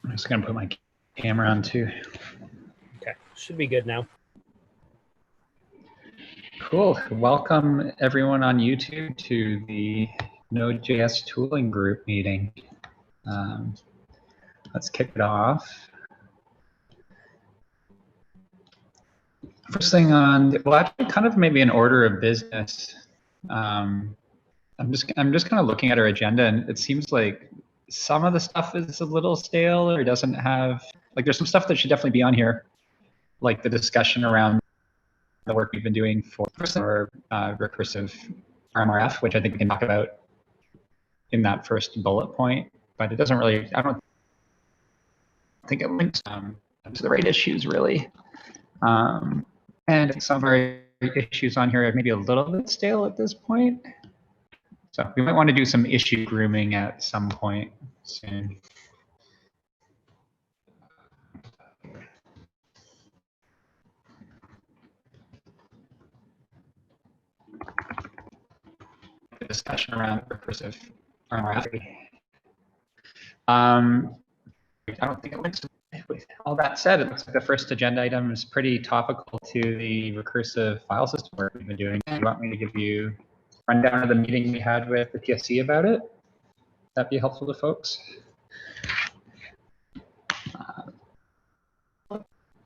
I'm just going to put my camera on too. Okay, should be good now. Cool. Welcome everyone on YouTube to the Node.js tooling group meeting. Let's kick it off. First thing on, well, actually kind of maybe an order of business. I'm just kind of looking at our agenda, and it seems like some of the stuff is a little stale or doesn't have, like there's some stuff that should definitely be on here, like the discussion around the work we've been doing for recursive RMRF, which I think we can talk about in that first bullet point, but it doesn't really, I don't think it links to the right issues really. And some of our issues on here are maybe a little bit stale at this point. So we might want to do some issue grooming at some point soon. The discussion around recursive RMRF. I don't think it links to. With all that said, it looks like the first agenda item is pretty topical to the recursive file system work we've been doing. Do you want me to give you a rundown of the meeting we had with the TSC about it? That'd be helpful to folks.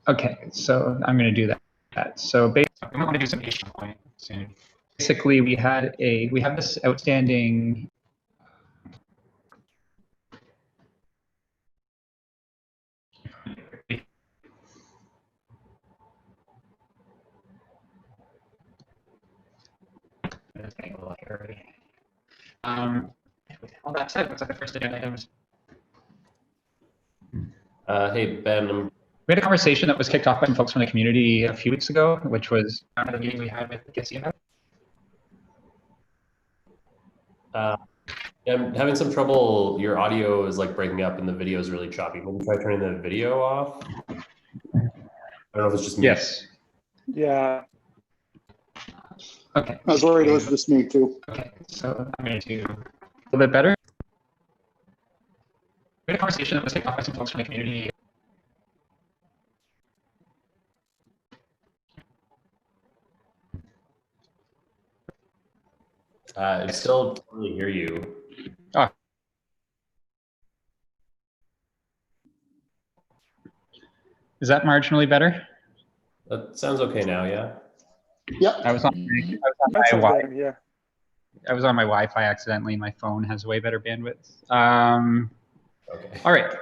Okay, so I'm going to do that. So basically, we want to do some issue point soon. Basically, we have this outstanding. All that said, looks like the first agenda items. Hey, Ben. We had a conversation that was kicked off by some folks from the community a few weeks ago, which was the meeting we had with the TSC. I'm having some trouble. Your audio is like breaking up and the video is really choppy. Maybe try turning the video off. I don't know if it's just me. Yes. Yeah. Okay. I was worried it was just me too. Okay, so I'm going to do a little bit better. We had a conversation that was kicked off by some folks from the community. I still don't really hear you. Oh. Is that marginally better? That sounds okay now, yeah? Yep. I was on my Wi-Fi. Yeah. I was on my Wi-Fi accidentally. My phone has way better bandwidth. Okay. All right.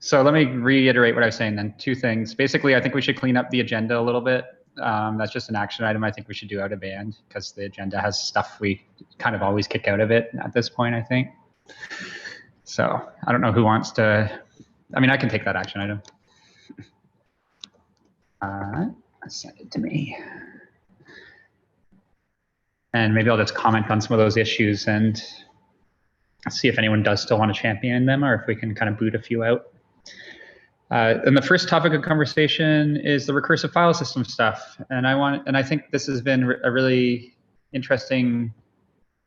So let me reiterate what I was saying then. Two things. Basically, I think we should clean up the agenda a little bit. That's just an action item I think we should do out of band because the agenda has stuff we kind of always kick out of it at this point, I think. So I don't know who wants to, I mean, I can take that action item. Send it to me. And maybe I'll just comment on some of those issues and see if anyone does still want to champion them or if we can kind of boot a few out. And the first topic of conversation is the recursive file system stuff. And I think this has been a really interesting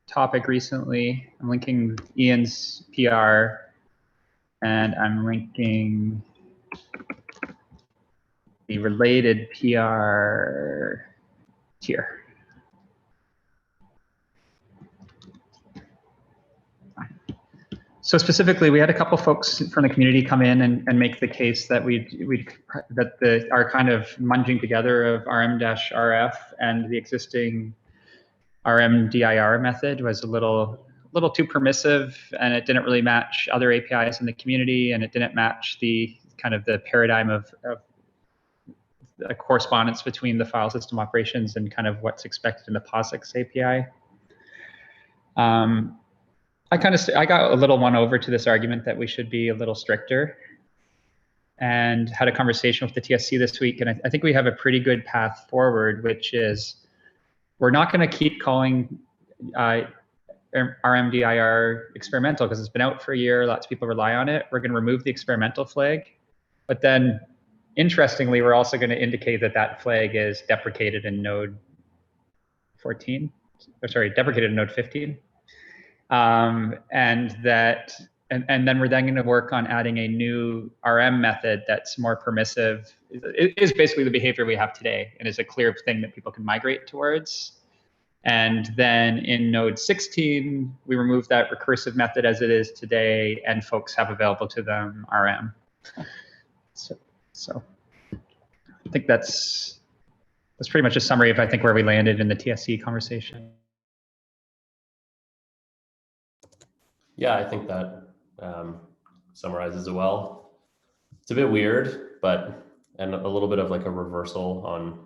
topic recently. I'm linking Ian's PR and I'm linking the related PR here. So specifically, we had a couple folks from the community come in and make the case that our kind of munging together of rm-rf and the existing rm-dir method was a little too permissive, and it didn't really match other APIs in the community, and it didn't match the kind of the paradigm of a correspondence between the file system operations and kind of what's expected in the POSIX API. I got a little won over to this argument that we should be a little stricter, and had a conversation with the TSC this week, and I think we have a pretty good path forward, which is we're not going to keep calling rmdir experimental because it's been out for a year, lots of people rely on it. We're going to remove the experimental flag, but then interestingly, we're also going to indicate that that flag is deprecated in Node 14, or sorry, deprecated in Node 15. And that and then we're then going to work on adding a new RM method that's more permissive. It is basically the behavior we have today and is a clear thing that people can migrate towards. And then in Node 16, we remove that recursive method as it is today, and folks have available to them RM. So I think that's pretty much a summary of, I think, where we landed in the TSC conversation. Yeah, I think that summarizes it well. It's a bit weird, and a little bit of like a reversal on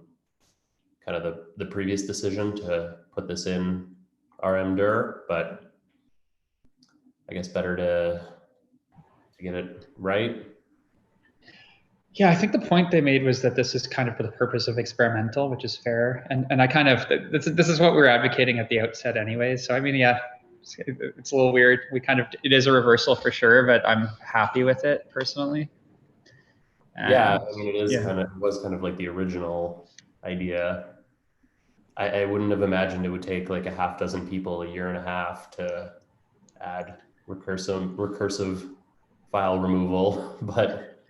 kind of the previous decision to put this in RM-dir, but I guess better to get it right. Yeah, I think the point they made was that this is kind of for the purpose of experimental, which is fair. And I kind of, this is what we were advocating at the outset anyway. So, I mean, yeah, it's a little weird. It is a reversal for sure, but I'm happy with it personally. Yeah, I mean, it was kind of like the original idea. I wouldn't have imagined it would take like a half dozen people a year and a half to add recursive file removal, but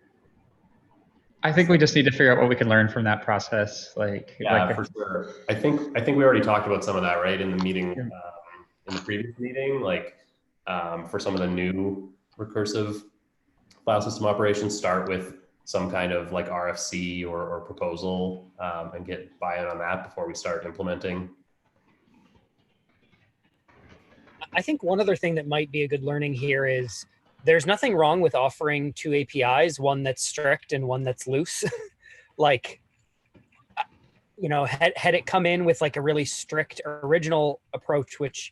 I think we just need to figure out what we can learn from that process. For sure. I think we already talked about some of that, right, in the meeting, in the previous meeting, like for some of the new recursive file system operations, start with some kind of like RFC or proposal and get buy-in on that before we start implementing. I think one other thing that might be a good learning here is there's nothing wrong with offering two APIs, one that's strict and one that's loose. Like, you know, had it come in with like a really strict original approach, which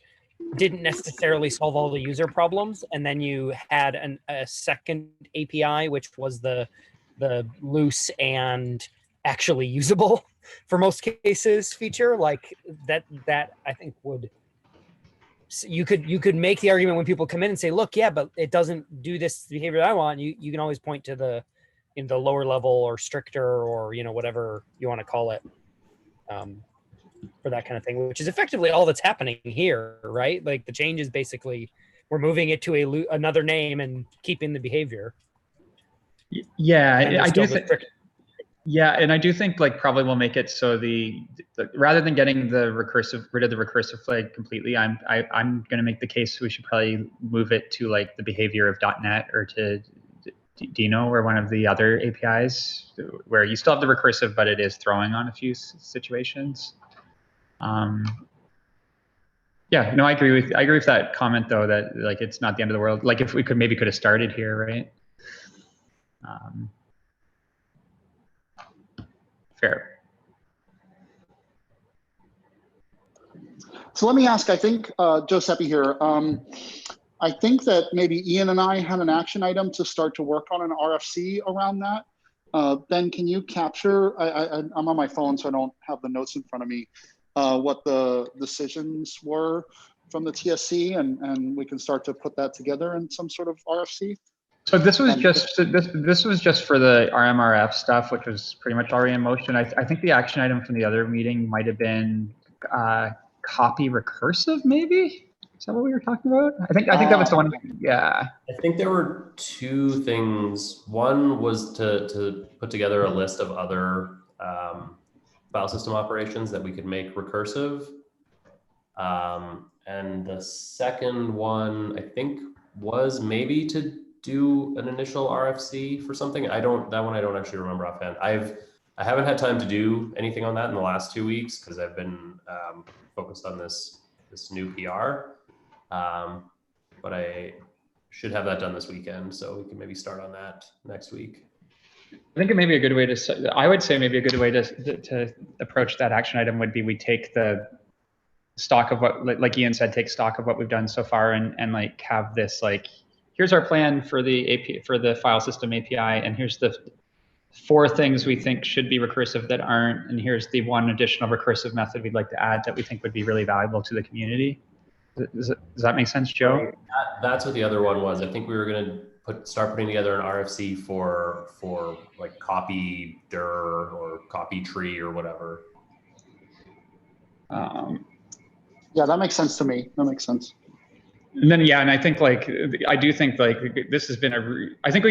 didn't necessarily solve all the user problems, and then you had a second API, which was the loose and actually usable for most cases feature, like that I think would, you could make the argument when people come in and say, look, yeah, but it doesn't do this behavior that I want. You can always point to the lower level or stricter or, you know, whatever you want to call it, for that kind of thing, which is effectively all that's happening here, right? Like the change is basically we're moving it to another name and keeping the behavior. Yeah, I do think. Yeah, and I do think like probably we'll make it so the rather than getting rid of the recursive flag completely, I'm going to make the case we should probably move it to like the behavior of .NET or to Dino or one of the other APIs where you still have the recursive, but it is throwing on a few situations. Yeah, no, I agree with that comment though, that like it's not the end of the world. Like if we could have started here, right? Fair. So let me ask, I think, Giuseppe here, I think that maybe Ian and I had an action item to start to work on an RFC around that. Ben, can you capture, I'm on my phone, so I don't have the notes in front of me, what the decisions were from the TSC, and we can start to put that together in some sort of RFC? So this was just for the RMRF stuff, which was pretty much already in motion. I think the action item from the other meeting might have been copy recursive, maybe? Is that what we were talking about? I think that was the one. Yeah. I think there were two things. One was to put together a list of other file system operations that we could make recursive. And the second one, I think, was maybe to do an initial RFC for something. That one I don't actually remember offhand. I haven't had time to do anything on that in the last 2 weeks because I've been focused on this new PR. But I should have that done this weekend, so we can maybe start on that next week. I think it may be a good way to. I would say maybe a good way to approach that action item would be we take the stock of what, like Ian said, take stock of what we've done so far and like have this like, here's our plan for the API, for the file system API, and here's the 4 things we think should be recursive that aren't, and here's the 1 additional recursive method we'd like to add that we think would be really valuable to the community. Does that make sense, Joe? That's what the other one was. I think we were going to start putting together an RFC for like copy dir or copy tree or whatever. Yeah, that makes sense to me. That makes sense. And then, yeah, and I think like, I do think like this has been I think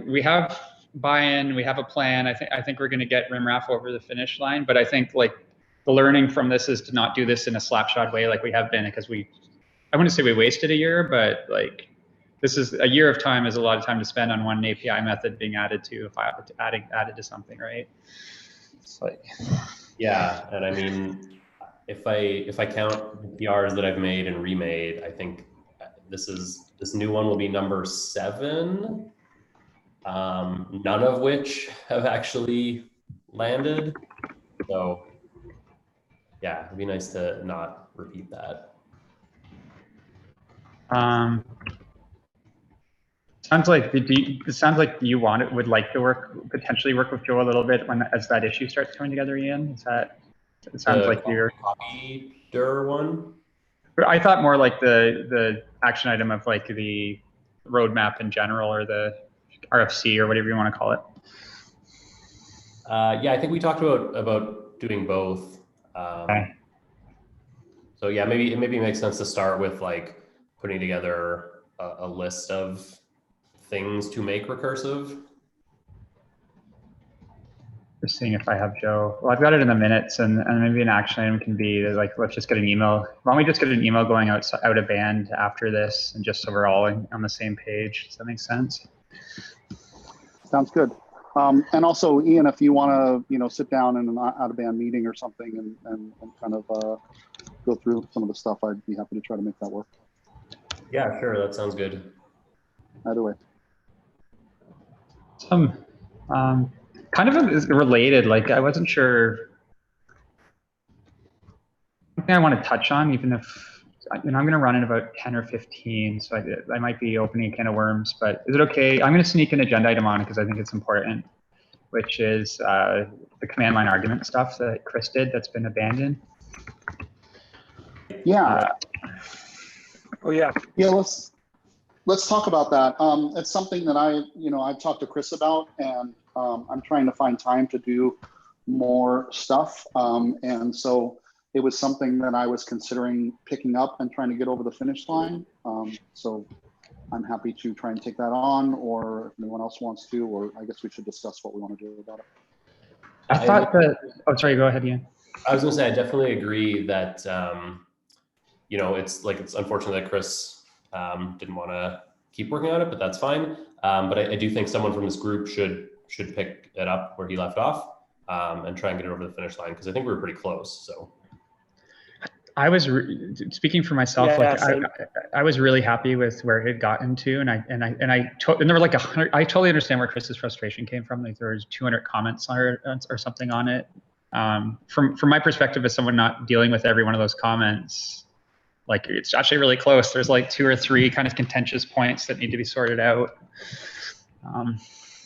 we have buy-in, we have a plan. I think we're going to get RimRaf over the finish line, but I think like the learning from this is to not do this in a slapshot way like we have been, because I wouldn't say we wasted a year, but like this is a year of time is a lot of time to spend on one API method being added to, if I have to added to something, right? It's like, yeah, and I mean, if I count the PRs that I've made and remade, I think this new one will be number 7. None of which have actually landed. So yeah, it'd be nice to not repeat that. Sounds like it sounds like you would like to potentially work with Joe a little bit as that issue starts coming together, Ian. It sounds like you're copy-dir one. I thought more like the action item of like the roadmap in general, or the RFC, or whatever you want to call it. Yeah, I think we talked about doing both. Okay. So yeah, maybe it makes sense to start with like putting together a list of things to make recursive. Just seeing if I have Joe. Well, I've got it in the minutes, and maybe an action item can be like, let's just get an email. Why don't we just get an email going out of band after this, and just so we're all on the same page? Does that make sense? Sounds good. And also, Ian, if you want to, sit down in an out-of-band meeting or something and kind of go through some of the stuff, I'd be happy to try to make that work. Yeah, sure. That sounds good. Either way. Some kind of related. Like, I wasn't sure. Something I want to touch on, even if I'm going to run in about 10 or 15, so I might be opening a can of worms. But is it okay? I'm going to sneak an agenda item on because I think it's important, which is the command line argument stuff that Chris did that's been abandoned. Yeah. Oh yeah. Yeah. Let's talk about that. It's something that I've talked to Chris about, and I'm trying to find time to do more stuff. And so it was something that I was considering picking up and trying to get over the finish line. So I'm happy to try and take that on, or if anyone else wants to, or I guess we should discuss what we want to do about it. I thought that, oh, sorry, go ahead, Ian. I was gonna say, I definitely agree that, it's unfortunate that Chris didn't want to keep working on it, but that's fine. But I do think someone from this group should pick it up where he left off and try and get it over the finish line, because I think we were pretty close. So I was speaking for myself. I was really happy with where it had gotten to, and there were like 100. I totally understand where Chris's frustration came from. Like there was 200 comments or something on it. From my perspective, as someone not dealing with every one of those comments, like it's actually really close. There's like 2 or 3 kind of contentious points that need to be sorted out.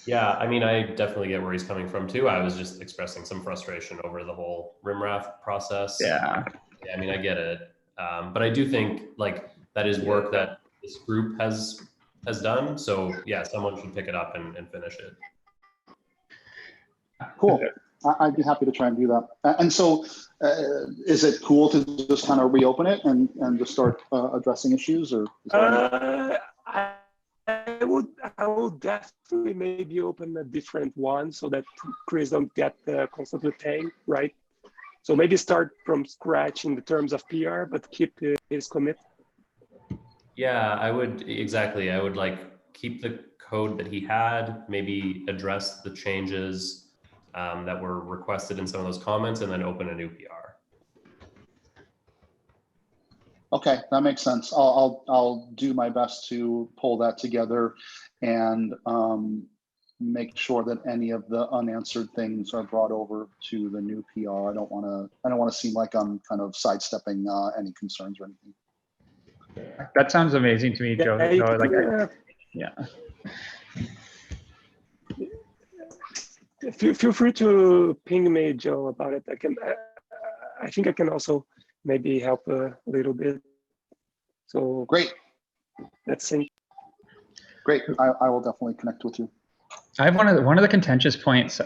Yeah, I mean, I definitely get where he's coming from too. I was just expressing some frustration over the whole RimRaf process. Yeah, I mean, I get it. But I do think like that is work that this group has done. So yeah, someone should pick it up and finish it. Cool. I'd be happy to try and do that. And so is it cool to just kind of reopen it and just start addressing issues, or? I would definitely maybe open a different one so that Chris don't get constantly paying, right? So maybe start from scratch in the terms of PR, but keep his commit. Yeah, I would like keep the code that he had, maybe address the changes that were requested in some of those comments, and then open a new PR. Okay, that makes sense. I'll do my best to pull that together and make sure that any of the unanswered things are brought over to the new PR. I don't want to seem like I'm kind of sidestepping any concerns or anything. That sounds amazing to me, Joe. Yeah. Feel free to ping me, Joe, about it. I think I can also maybe help a little bit. So great. Let's see. Great. I will definitely connect with you. I have one of the contentious points.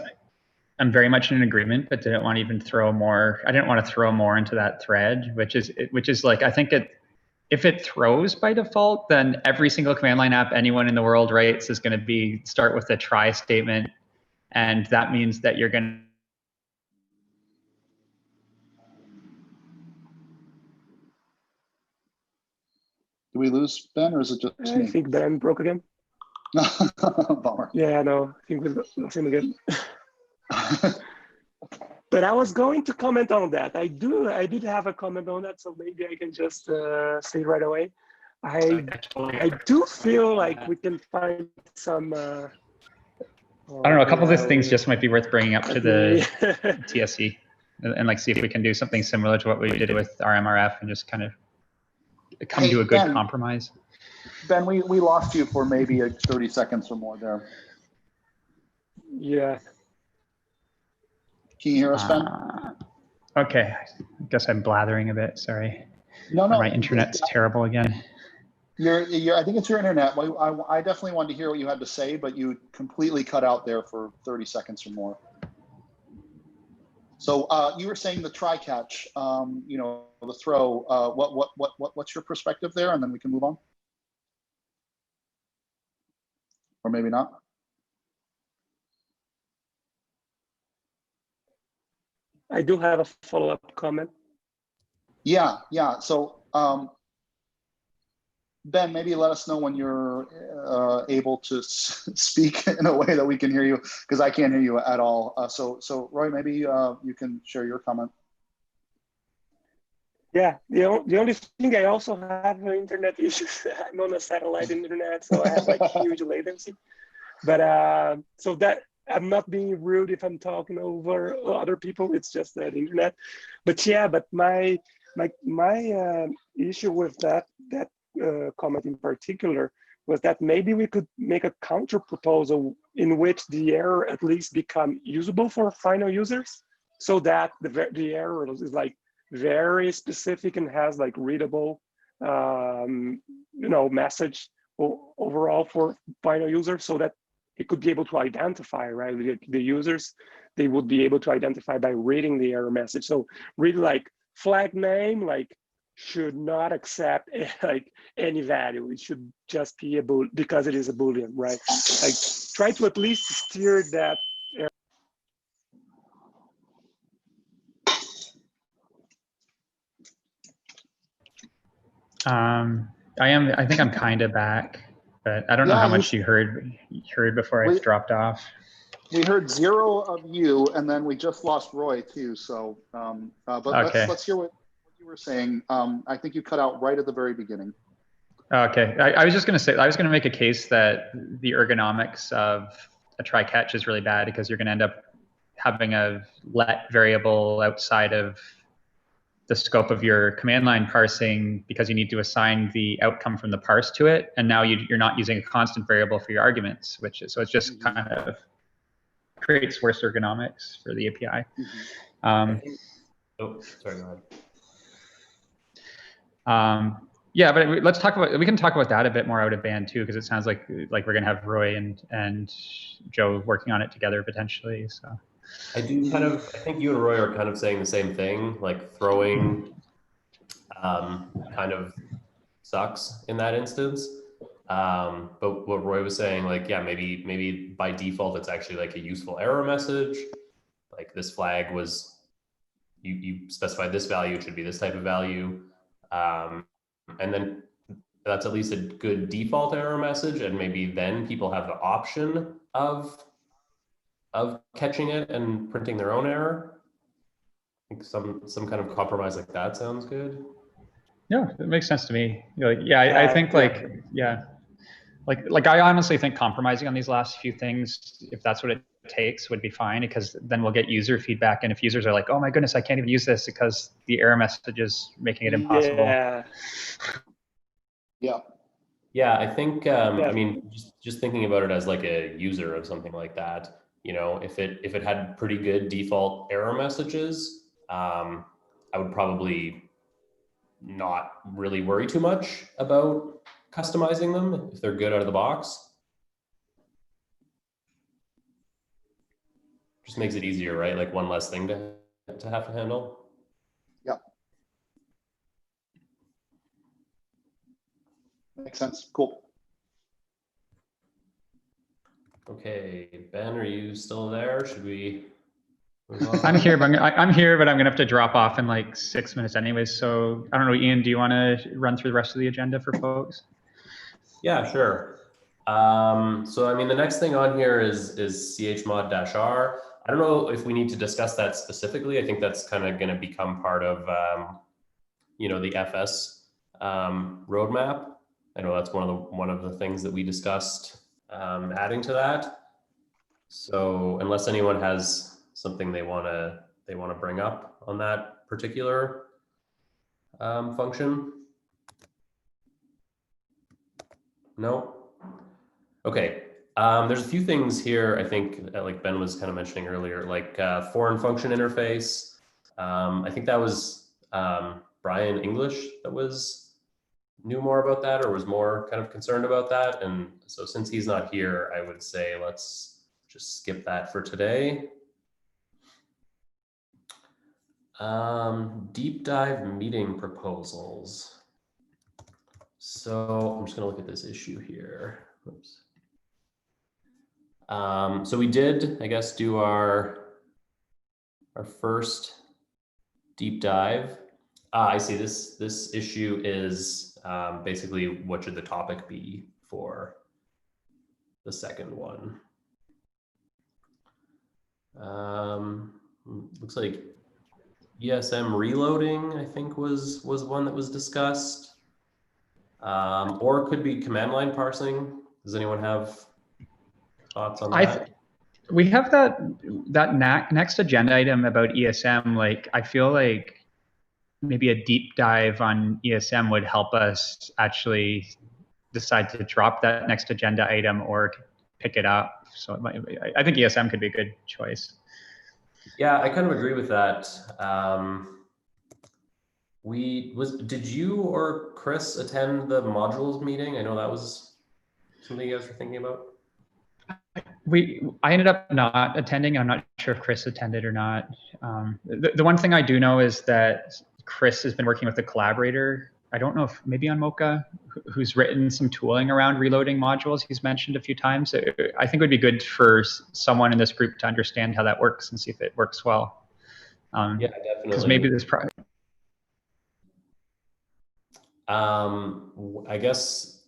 I'm very much in agreement, but didn't want to even throw more. I didn't want to throw more into that thread, which is like, I think if it throws by default, then every single command line app anyone in the world writes is going to start with a try statement. And that means that you're going to. Do we lose Ben, or is it just me? I think Ben broke again. Bummer. Yeah, no, I think we lost him again. But I was going to comment on that. I did have a comment on that, so maybe I can just say right away. I do feel like we can find some. I don't know. A couple of these things just might be worth bringing up to the TSC and like see if we can do something similar to what we did with RMRF and just kind of come to a good compromise. Ben, we lost you for maybe 30 seconds or more there. Yeah. Can you hear us, Ben? Okay, I guess I'm blathering a bit. Sorry. No. My internet's terrible again. I think it's your internet. I definitely wanted to hear what you had to say, but you completely cut out there for 30 seconds or more. So you were saying the try catch, the throw. What's your perspective there, and then we can move on, or maybe not. I do have a follow-up comment. Yeah. So Ben, maybe let us know when you're able to speak in a way that we can hear you, because I can't hear you at all. So Roy, maybe you can share your comment. Yeah, the only thing, I also have internet issues. I'm on a satellite internet, so I have like huge latency. But so that I'm not being rude if I'm talking over other people. It's just that internet. But yeah, but my issue with that comment in particular was that maybe we could make a counter proposal in which the error at least become usable for final users, so that the error is like very specific and has like readable message overall for final users, so that it could be able to identify, right? The users, they would be able to identify by reading the error message. So really like flag name, like should not accept like any value. It should just be a bool, because it is a Boolean, right? Like try to at least steer that error. I think I'm kind of back, but I don't know how much you heard before I dropped off. We heard 0 of you, and then we just lost Roy too. So, but okay. Let's hear what you were saying. I think you cut out right at the very beginning. Okay, I was just going to say, I was going to make a case that the ergonomics of a try catch is really bad, because you're going to end up having a let variable outside of the scope of your command line parsing, because you need to assign the outcome from the parse to it, and now you're not using a constant variable for your arguments, so it's just kind of creates worse ergonomics for the API. Sorry, go ahead. Yeah, but we can talk about that a bit more out of band too, because it sounds like we're gonna have Roy and Joe working on it together potentially. So I think you and Roy are kind of saying the same thing, like throwing kind of sucks in that instance. But what Roy was saying, like, yeah, maybe by default, it's actually like a useful error message. Like this flag was, you specified this value, it should be this type of value. And then that's at least a good default error message. And maybe then people have the option of catching it and printing their own error. I think some kind of compromise like that sounds good. Yeah, it makes sense to me. I think I honestly think compromising on these last few things, if that's what it takes, would be fine, because then we'll get user feedback. And if users are like, oh my goodness, I can't even use this because the error message is making it impossible. Yeah, I think, I mean, just thinking about it as like a user of something like that, if it had pretty good default error messages, I would probably not really worry too much about customizing them if they're good out of the box. Just makes it easier, right? Like one less thing to have to handle. Yep. Makes sense. Cool. Okay, Ben, are you still there? Should we move on? I'm here, but I'm here, but I'm gonna have to drop off in like 6 minutes anyways. So I don't know, Ian, do you want to run through the rest of the agenda for folks? Yeah, sure. So I mean, the next thing on here is chmod-r. I don't know if we need to discuss that specifically. I think that's kind of going to become part of the FS roadmap. I know that's one of the things that we discussed adding to that. So unless anyone has something they want to bring up on that particular function. No. Okay. There's a few things here, I think, like Ben was kind of mentioning earlier, like foreign function interface. I think that was Brian English that knew more about that, or was more kind of concerned about that. And so since he's not here, I would say let's just skip that for today. Deep dive meeting proposals. So I'm just going to look at this issue here. Oops. So we did, I guess, do our first deep dive. I see this issue is basically what should the topic be for the second one. Looks like ESM reloading, I think, was one that was discussed. Or it could be command line parsing. Does anyone have thoughts on that? We have that next agenda item about ESM. Like, I feel like maybe a deep dive on ESM would help us actually decide to drop that next agenda item or pick it up. So I think ESM could be a good choice. Yeah, I kind of agree with that. Did you or Chris attend the modules meeting? I know that was something you guys were thinking about. I ended up not attending. I'm not sure if Chris attended or not. The one thing I do know is that Chris has been working with a collaborator. I don't know if maybe on Mocha, who's written some tooling around reloading modules. He's mentioned a few times. I think it would be good for someone in this group to understand how that works and see if it works well. Yeah, definitely. Because maybe this project. I guess,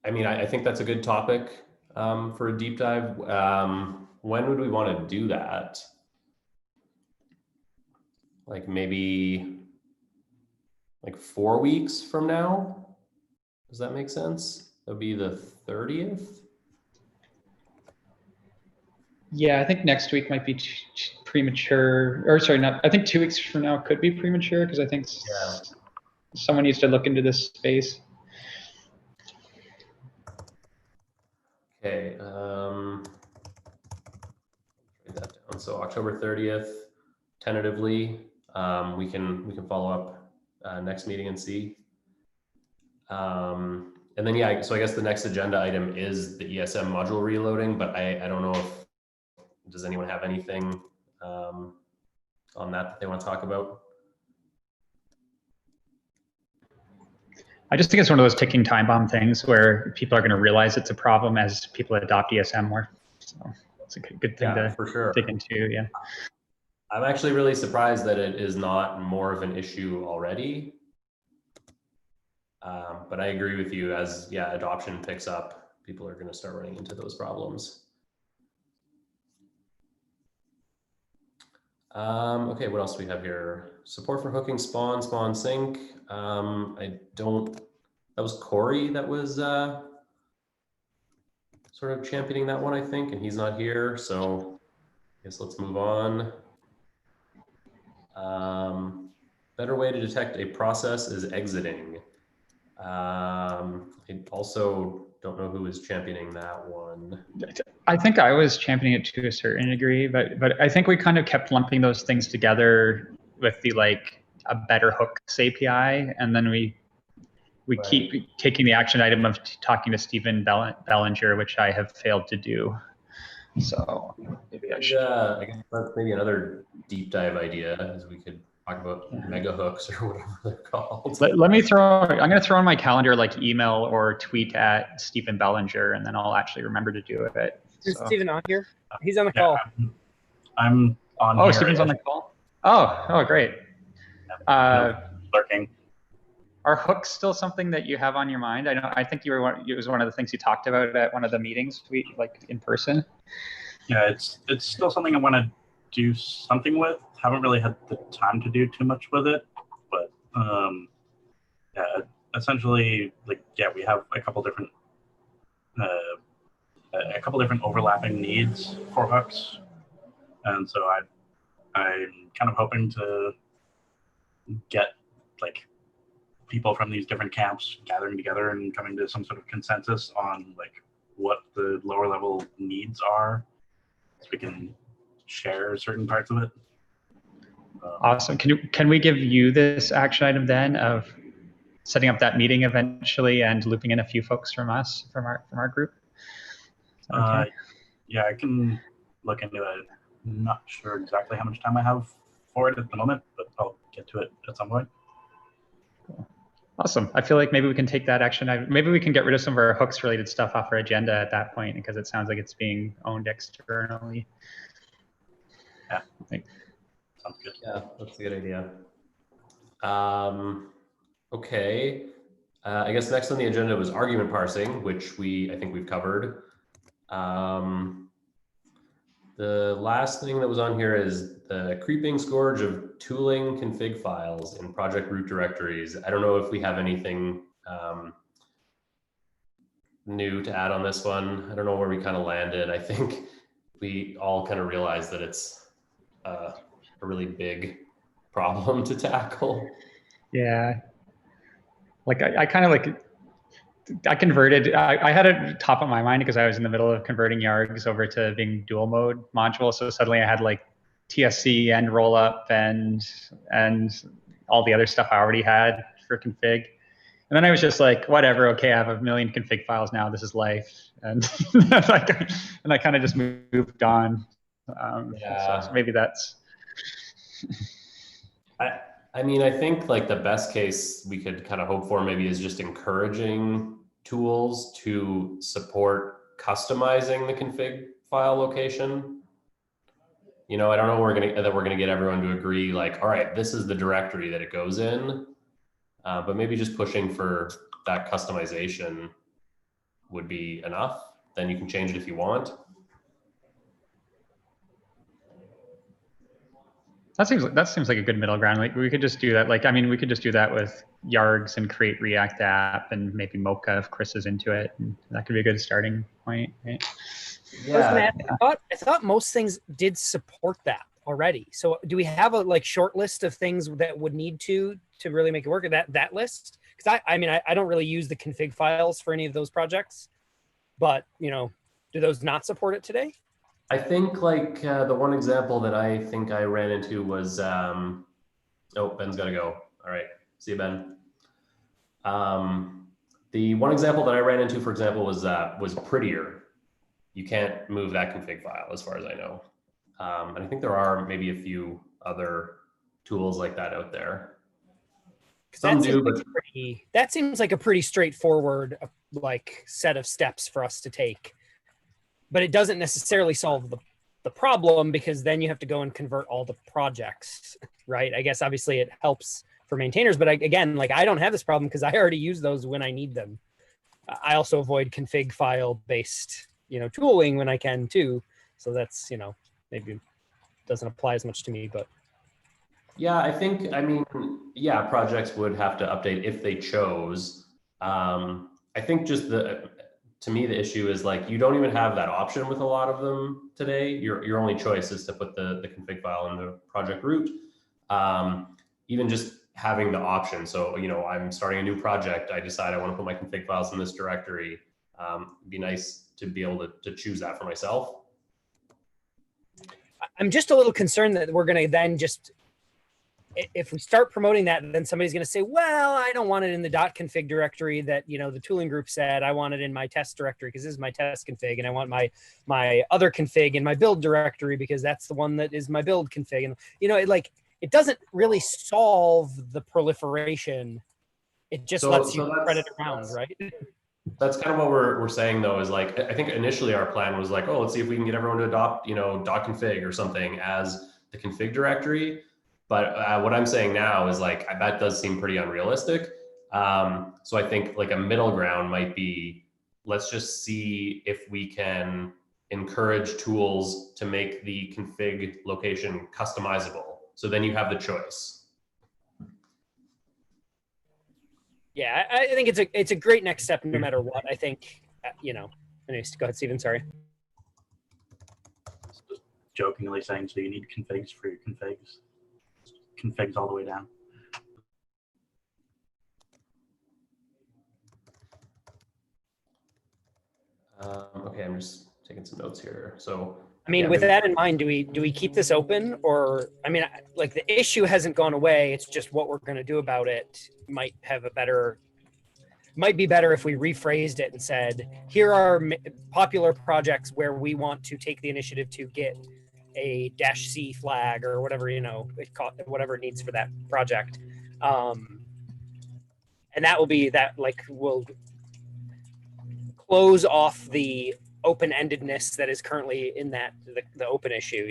I mean, I think that's a good topic for a deep dive. When would we want to do that? Like maybe like 4 weeks from now? Does that make sense? That'd be the 30th. Yeah, I think next week might be premature. Or sorry, I think 2 weeks from now could be premature because I think someone needs to look into this space. Okay, write that down. So October 30th, tentatively. We can follow up next meeting and see. And then yeah, so I guess the next agenda item is the ESM module reloading, but I don't know if does anyone have anything on that they want to talk about? I just think it's one of those ticking time bomb things where people are going to realize it's a problem as people adopt ESM more. So it's a good thing to for sure. dig into. Yeah. I'm actually really surprised that it is not more of an issue already. But I agree with you, as adoption picks up, people are going to start running into those problems. Okay, what else do we have here? Support for hooking spawn sync. That was Corey that was sort of championing that one, I think, and he's not here, so I guess let's move on. Better way to detect a process is exiting. I also don't know who is championing that one. I think I was championing it to a certain degree, but I think we kind of kept lumping those things together with the like a better hooks API, and then we right. Keep taking the action item of talking to Stephen Bellinger, which I have failed to do. So maybe I should. I guess that's maybe another deep dive idea, is we could talk about mega hooks or whatever they're called. Let me I'm going to throw in my calendar like email or tweet at Stephen Bellinger, and then I'll actually remember to do it. Is So. Stephen on here? He's on the call. I'm on Oh, here. Stephen's on the call? Oh, great. Lurking. Are hooks still something that you have on your mind? I think it was one of the things you talked about at one of the meetings like in person. Yeah, it's still something I want to do something with. Haven't really had the time to do too much with it, but yeah, essentially, like, yeah, we have a couple different overlapping needs for hooks, and so I'm kind of hoping to get like people from these different camps gathering together and coming to some sort of consensus on like what the lower level needs are, so we can share certain parts of it. Awesome. Can we give you this action item then of setting up that meeting eventually and looping in a few folks from our group? Okay. Yeah, I can look into it. Not sure exactly how much time I have for it at the moment, but I'll get to it at some point. Cool. Awesome. I feel like maybe we can take that action. Maybe we can get rid of some of our hooks related stuff off our agenda at that point, because it sounds like it's being owned externally. Yeah, I think sounds good. Yeah, that's a good idea. Okay. I guess next on the agenda was argument parsing, which I think we've covered. The last thing that was on here is the creeping scourge of tooling config files in project root directories. I don't know if we have anything new to add on this one. I don't know where we kind of landed. I think we all kind of realized that it's a really big problem to tackle. Yeah. Like I kind of like, I converted, I had it top of my mind because I was in the middle of converting yargs over to being dual mode module. So suddenly I had like TSC and rollup and all the other stuff I already had for config. And then I was just like, whatever, okay, I have a million config files now, this is life. And, and I kind of just moved on. Yeah. So maybe that's. I mean, I think like the best case we could kind of hope for maybe is just encouraging tools to support customizing the config file location. You know, I don't know that we're gonna get everyone to agree like, all right, this is the directory that it goes in, but maybe just pushing for that customization would be enough. Then you can change it if you want. That seems like a good middle ground. Like we could just do that. Like, I mean, we could just do that with yargs and create React app and maybe Mocha if Chris is into it. And that could be a good starting point, right? Yeah. I thought most things did support that already. So do we have a like short list of things that would need to really make it work? That list? Because I mean, I don't really use the config files for any of those projects, but you know, do those not support it today? I think like the one example that I think I ran into was, oh, Ben's got to go. All right. See you, Ben. The one example that I ran into, for example, was Prettier. You can't move that config file as far as I know. And I think there are maybe a few other tools like that out there. Some do, but that seems like a pretty straightforward like set of steps for us to take. But it doesn't necessarily solve the problem, because then you have to go and convert all the projects, right? I guess obviously it helps for maintainers, but again, like I don't have this problem because I already use those when I need them. I also avoid config file based, you know, tooling when I can too. So that's, you know, maybe doesn't apply as much to me, but. Yeah, I mean, yeah, projects would have to update if they chose. I think just to me, the issue is like, you don't even have that option with a lot of them today. Your only choice is to put the config file in the project root. Even just having the option. So, you know, I'm starting a new project. I decide I want to put my config files in this directory. It'd be nice to be able to choose that for myself. I'm just a little concerned that we're going to then just, if we start promoting that, then somebody's going to say, well, I don't want it in the .config directory that, you know, the tooling group said. I want it in my test directory because this is my test config, and I want my other config in my build directory because that's the one that is my build config. And, you know, it doesn't really solve the proliferation. It just lets you spread it around, right? That's kind of what we're saying though, is like, I think initially our plan was like, oh, let's see if we can get everyone to adopt, .config or something as the config directory. But what I'm saying now is like, that does seem pretty unrealistic. So I think like a middle ground might be, let's just see if we can encourage tools to make the config location customizable. So then you have the choice. Yeah, I think it's a great next step no matter what. I think, anyways, go ahead, Steven, sorry. Just jokingly saying, so you need configs for your configs. Configs all the way down. Okay, I'm just taking some notes here. So I mean, yeah, with that in mind, do we keep this open, or I mean, like the issue hasn't gone away. It's just what we're going to do about it might be better if we rephrased it and said, here are popular projects where we want to take the initiative to get a -C flag or whatever, whatever it needs for that project. And that will be that, like, will close off the open-endedness that is currently in the open issue,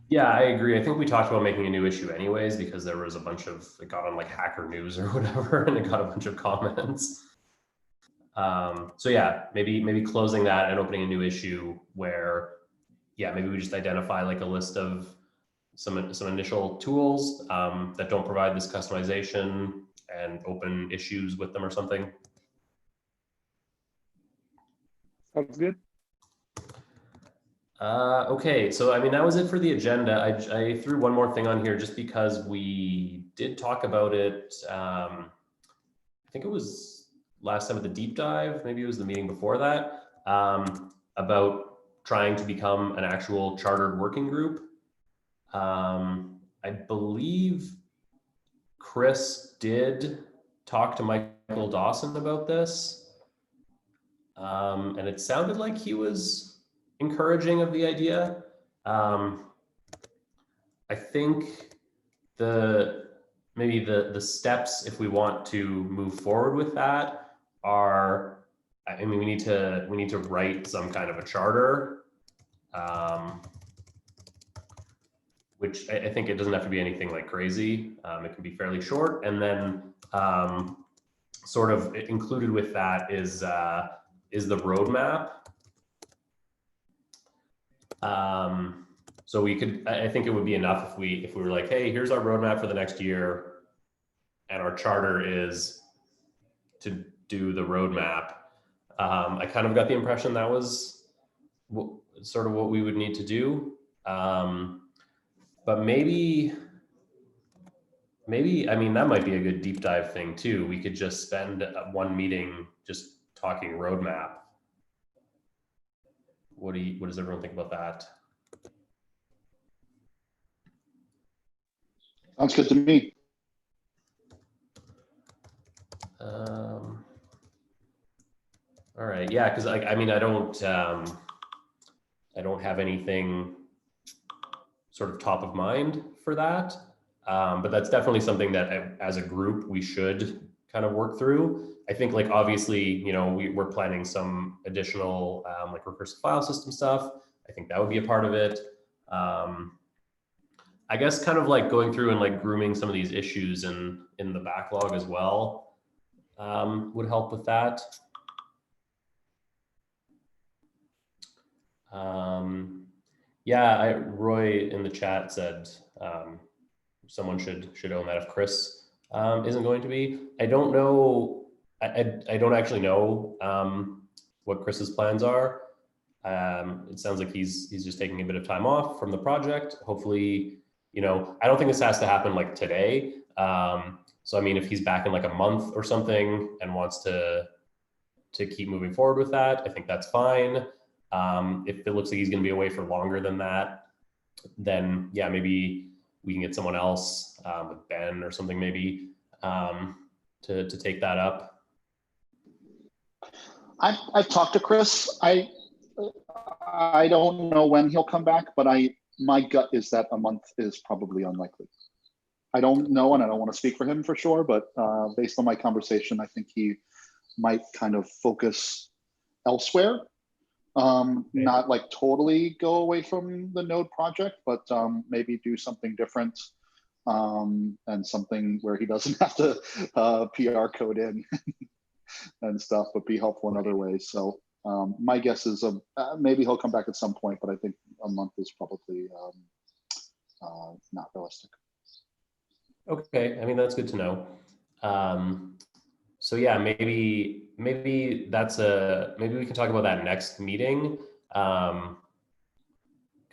Yeah, I agree. I think we talked about making a new issue anyways, because there was a bunch of, it got on like Hacker News or whatever, and it got a bunch of comments. So yeah, maybe closing that and opening a new issue where, yeah, maybe we just identify like a list of some initial tools that don't provide this customization and open issues with them or something. Sounds good. Okay, so I mean, that was it for the agenda. I threw one more thing on here just because we did talk about it. I think it was last time at the deep dive, maybe it was the meeting before that, about trying to become an actual chartered working group. I believe Chris did talk to Michael Dawson about this. And it sounded like he was encouraging of the idea. I think maybe the steps, if we want to move forward with that, are, I mean, we need to write some kind of a charter, which I think it doesn't have to be anything like crazy. It can be fairly short, and then sort of included with that is the roadmap. So we could, I think it would be enough if we were like, hey, here's our roadmap for the next year, and our charter is to do the roadmap. I kind of got the impression that was sort of what we would need to do. But maybe, I mean, that might be a good deep dive thing too. We could just spend one meeting just talking roadmap. What does everyone think about that? Sounds good to me. All right, yeah, because I mean, I don't have anything sort of top of mind for that, but that's definitely something that as a group we should kind of work through. I think, like, obviously, we're planning some additional like recursive file system stuff. I think that would be a part of it. I guess kind of like going through and like grooming some of these issues in the backlog as well would help with that. Yeah, Roy in the chat said someone should own that if Chris isn't going to be. I don't know. I don't actually know what Chris's plans are. It sounds like he's just taking a bit of time off from the project. Hopefully, I don't think this has to happen like today. So I mean, if he's back in like a month or something and wants to keep moving forward with that, I think that's fine. If it looks like he's going to be away for longer than that, then yeah, maybe we can get someone else, with Ben or something maybe, to take that up. I've talked to Chris. I don't know when he'll come back, but my gut is that a month is probably unlikely. I don't know, and I don't want to speak for him for sure, but based on my conversation, I think he might kind of focus elsewhere. Not like totally go away from the Node project, but maybe do something different, and something where he doesn't have to PR code in and stuff, but be helpful in other ways. So my guess is maybe he'll come back at some point, but I think a month is probably not realistic. Okay, I mean, that's good to know. So yeah, maybe that's maybe we can talk about that next meeting. Kind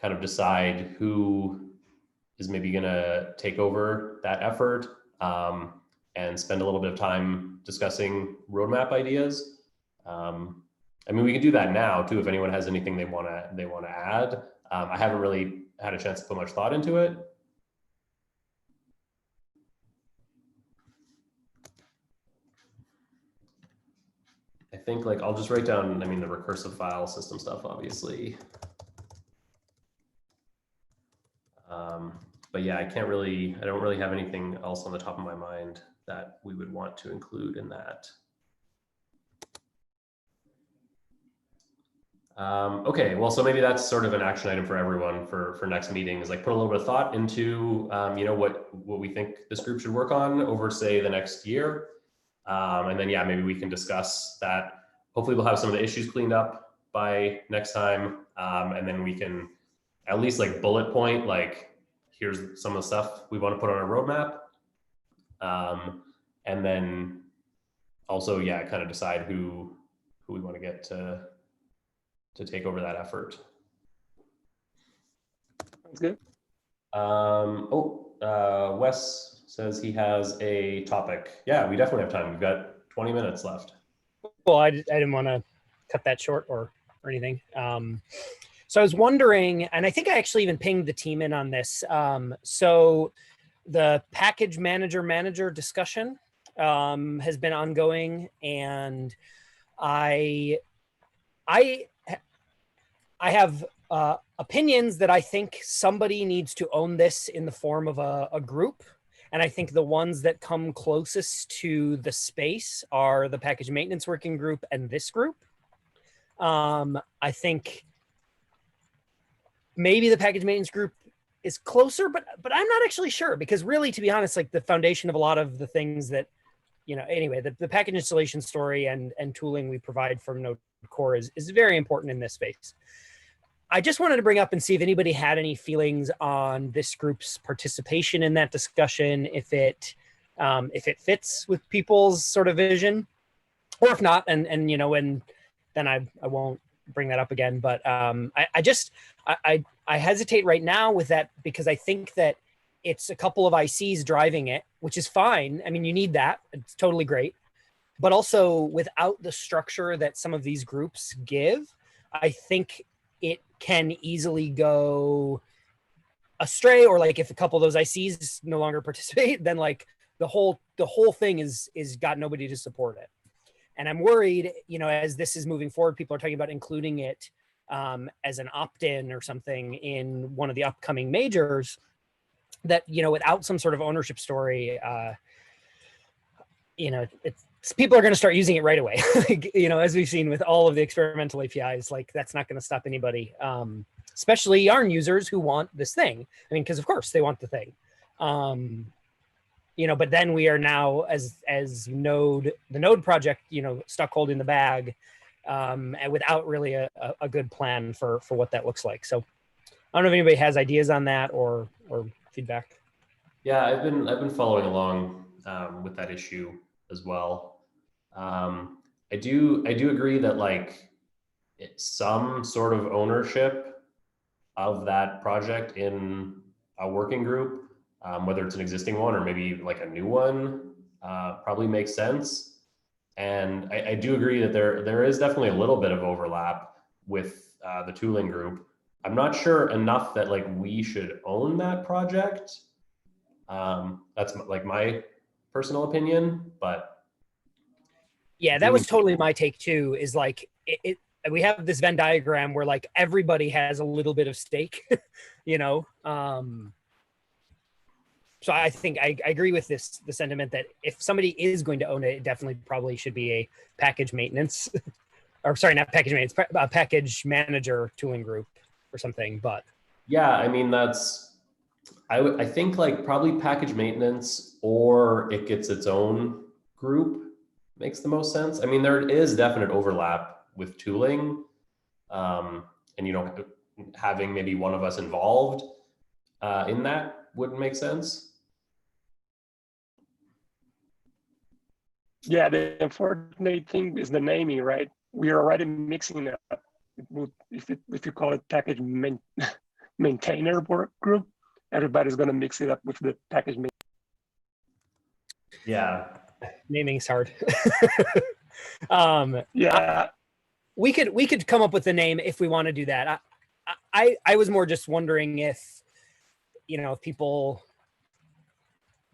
of decide who is maybe gonna take over that effort, and spend a little bit of time discussing roadmap ideas. I mean, we can do that now too if anyone has anything they wanna add. I haven't really had a chance to put much thought into it. I think like I'll just write down, I mean, the recursive file system stuff, obviously. But yeah, I don't really have anything else on the top of my mind that we would want to include in that. Okay, well, so maybe that's sort of an action item for everyone for next meeting, is like put a little bit of thought into, you know, what we think this group should work on over, say, the next year. And then, yeah, maybe we can discuss that. Hopefully we'll have some of the issues cleaned up by next time. And then we can at least like bullet point, like, here's some of the stuff we want to put on our roadmap. And then also, yeah, kind of decide who we want to get to take over that effort. Sounds good. Wes says he has a topic. Yeah, we definitely have time. We've got 20 minutes left. Well, I didn't want to cut that short or anything. So I was wondering, and I think I actually even pinged the team in on this. So the package manager discussion has been ongoing, and I have opinions that I think somebody needs to own this in the form of a group. And I think the ones that come closest to the space are the package maintenance working group and this group. I think maybe the package maintenance group is closer, but I'm not actually sure, because really, to be honest, like the foundation of a lot of the things that, you know, anyway, the package installation story and tooling we provide from Node Core is very important in this space. I just wanted to bring up and see if anybody had any feelings on this group's participation in that discussion, if it fits with people's sort of vision, or if not, and you know, and then I won't bring that up again. But I hesitate right now with that, because I think that it's a couple of ICs driving it, which is fine. I mean, you need that. It's totally great. But also, without the structure that some of these groups give, I think it can easily go astray, or like if a couple of those ICs no longer participate, then like the whole thing is got nobody to support it. And I'm worried, you know, as this is moving forward, people are talking about including it as an opt-in or something in one of the upcoming majors, that, you know, without some sort of ownership story, you know, people are going to start using it right away. Like, you know, as we've seen with all of the experimental APIs, like that's not going to stop anybody, especially Yarn users who want this thing. I mean, because of course they want the thing. You know, but then we are now, as the Node project, you know, stuck holding the bag, and without really a good plan for what that looks like. So I don't know if anybody has ideas on that or feedback. Yeah, I've been following along with that issue as well. I do agree that like some sort of ownership of that project in a working group, whether it's an existing one or maybe like a new one, probably makes sense. And I do agree that there is definitely a little bit of overlap with the tooling group. I'm not sure enough that like we should own that project. That's like my personal opinion, but yeah, that was totally my take too, is like we have this Venn diagram where like everybody has a little bit of stake, you know. So I think I agree with the sentiment that if somebody is going to own it, it definitely probably should be a package maintenance, or sorry, not package maintenance, a package manager tooling group or something. But yeah, I mean, I think like probably package maintenance, or it gets its own group makes the most sense. I mean, there is definite overlap with tooling, and having maybe one of us involved in that would make sense. Yeah, the unfortunate thing is the naming, right? We are already mixing it up. If you call it package maintainer work group, everybody's going to mix it up with the package. Yeah, naming's hard. Yeah, we could come up with a name if we want to do that. I was more just wondering if if people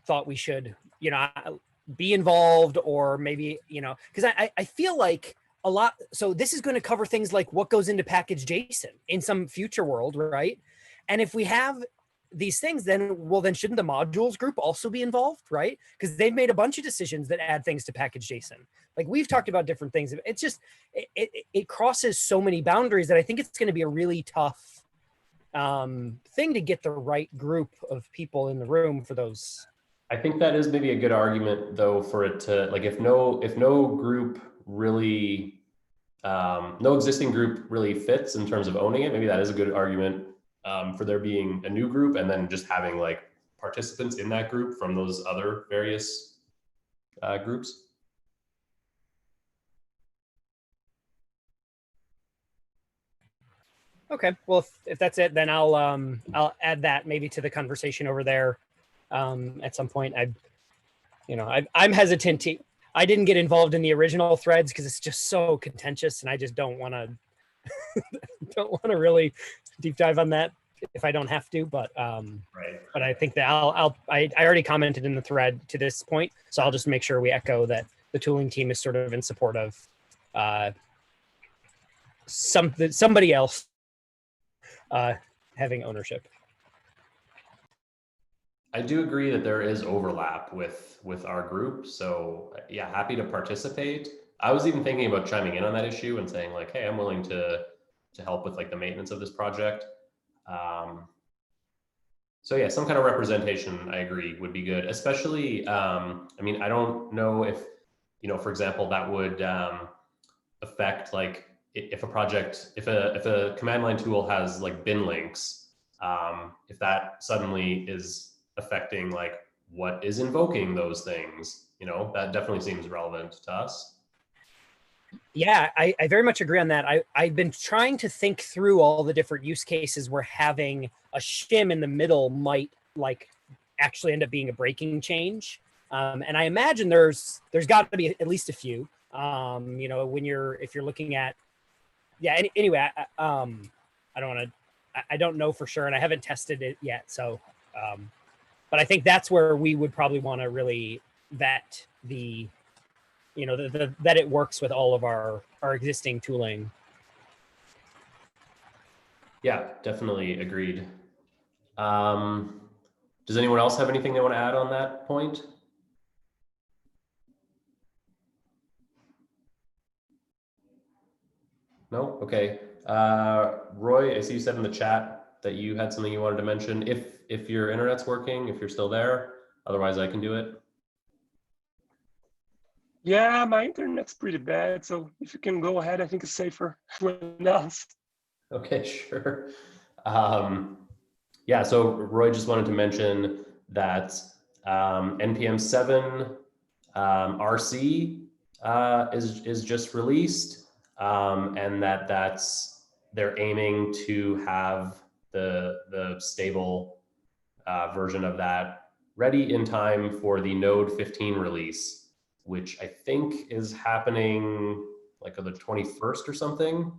thought we should be involved, or maybe because I feel like a lot. So this is going to cover things like what goes into package JSON in some future world, right? And if we have these things, then shouldn't the modules group also be involved, right? Because they've made a bunch of decisions that add things to package JSON. Like we've talked about different things. It's just it crosses so many boundaries that I think it's going to be a really tough thing to get the right group of people in the room for those. I think that is maybe a good argument though for it to, like, if no group really, no existing group really fits in terms of owning it, maybe that is a good argument for there being a new group, and then just having like participants in that group from those other various groups. Okay, well, if that's it, then I'll add that maybe to the conversation over there at some point. I'm hesitant to. I didn't get involved in the original threads because it's just so contentious, and I just don't want to really deep dive on that if I don't have to. But Right. But I think that I already commented in the thread to this point, so I'll just make sure we echo that the tooling team is sort of in support of somebody else having ownership. I do agree that there is overlap with our group. So yeah, happy to participate. I was even thinking about chiming in on that issue and saying like, hey, I'm willing to help with like the maintenance of this project. So yeah, some kind of representation, I agree, would be good. Especially, I mean, I don't know if, for example, that would affect like if a command line tool has like bin links, if that suddenly is affecting like what is invoking those things, that definitely seems relevant to us. Yeah, I very much agree on that. I've been trying to think through all the different use cases where having a shim in the middle might like actually end up being a breaking change. And I imagine there's got to be at least a few. If you're looking at, yeah. Anyway, I don't know for sure, and I haven't tested it yet. So, but I think that's where we would probably want to really vet the that it works with all of our existing tooling. Yeah, definitely agreed. Does anyone else have anything they want to add on that point? No? Okay. Roy, I see you said in the chat that you had something you wanted to mention. If your internet's working, if you're still there, otherwise I can do it. Yeah, my internet's pretty bad, so if you can go ahead, I think it's safer than else. Okay, sure. Yeah, so Roy just wanted to mention that NPM 7 RC is just released, and they're aiming to have the stable version of that ready in time for the Node 15 release, which I think is happening like on the 21st or something.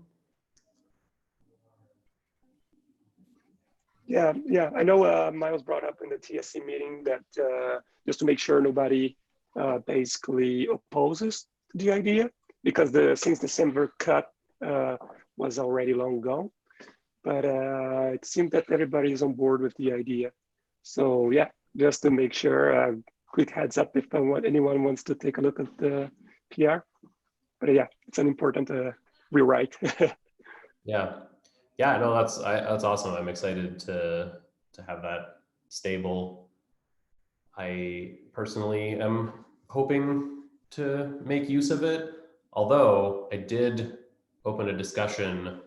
Yeah. I know Miles brought up in the TSC meeting that just to make sure nobody basically opposes the idea, because since December cut was already long gone. But it seemed that everybody is on board with the idea. So yeah, just to make sure, quick heads up if anyone wants to take a look at the PR. But yeah, it's an important rewrite. Yeah, yeah, no, that's awesome. I'm excited to have that stable. I personally am hoping to make use of it, although I did open a discussion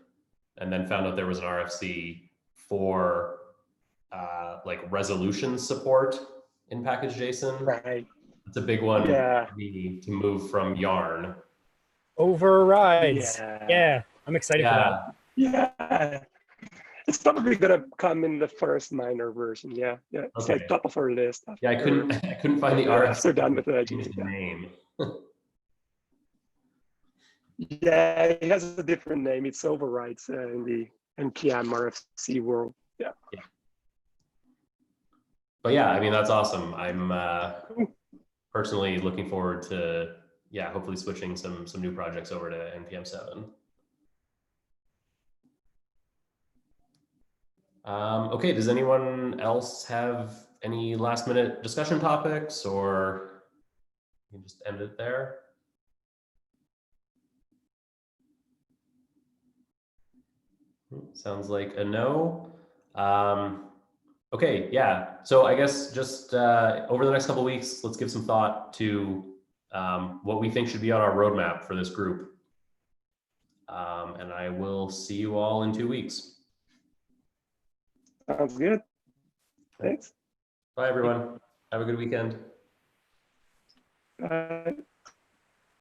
and then found out there was an RFC for like resolution support in package JSON. Right. It's a big one Yeah. for me to move from Yarn. Overrides. Yeah. Yeah, I'm excited for that. Yeah. It's probably gonna come in the first minor version. Yeah. Yeah. It's Okay. like top of our list. Yeah, I couldn't find the RFC. After done with the Change the name. Yeah, it has a different name. It's overrides in the NPM RFC world. Yeah. But yeah, I mean, that's awesome. I'm personally looking forward to, yeah, hopefully switching some new projects over to NPM 7. Okay, does anyone else have any last minute discussion topics, or you can just end it there? Sounds like a no. Okay, yeah. So I guess just over the next couple of weeks, let's give some thought to what we think should be on our roadmap for this group. And I will see you all in 2 weeks. Sounds good. Thanks. Bye, everyone. Have a good weekend. Bye.